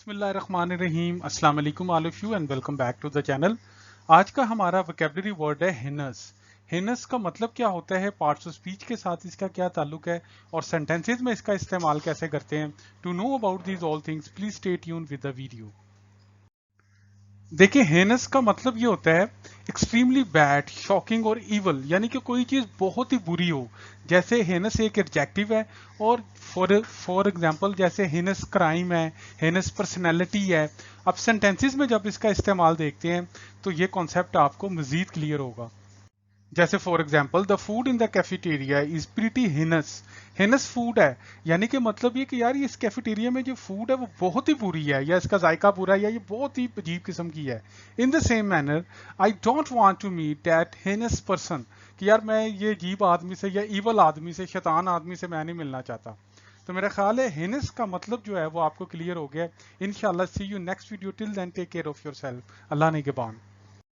बिस्मिल्लाहिर्रहमानिर्रहीम अस्सलाम वालेकुम all of you and welcome back to the channel. आज का हमारा वोकैबुलरी वर्ड है हिनस। हिनस का मतलब क्या होता है, पार्ट्स ऑफ स्पीच के साथ इसका क्या ताल्लुक है और सेंटेंसेस में इसका इस्तेमाल कैसे करते हैं। To know about these all things please stay tuned with the video. देखिए, हेनस का मतलब ये होता है एक्सट्रीमली बैड, शॉकिंग और इवल, यानी कि कोई चीज बहुत ही बुरी हो। जैसे हेनस एक एडजेक्टिव है, और फॉर एग्जांपल जैसे हेनस क्राइम है, हेनस पर्सनैलिटी है। अब सेंटेंसेस में जब इसका इस्तेमाल देखते हैं तो ये कॉन्सेप्ट आपको मजीद क्लियर होगा। जैसे for example the food in the cafeteria is pretty heinous. Heinous food है, यानी कि मतलब ये कि यार ये इस कैफेटेरिया में जो फूड है वो बहुत ही बुरी है, या इसका जायका बुरा है, या ये बहुत ही अजीब किस्म की है। In the same manner I don't want to meet that heinous person, कि यार मैं ये अजीब आदमी से या इवल आदमी से, शैतान आदमी से मैं नहीं मिलना चाहता। तो मेरा ख्याल है हिनस का मतलब जो है वो आपको क्लियर हो गया। इंशाल्लाह see you next video, till then take care of yourself. Allah निगहबान।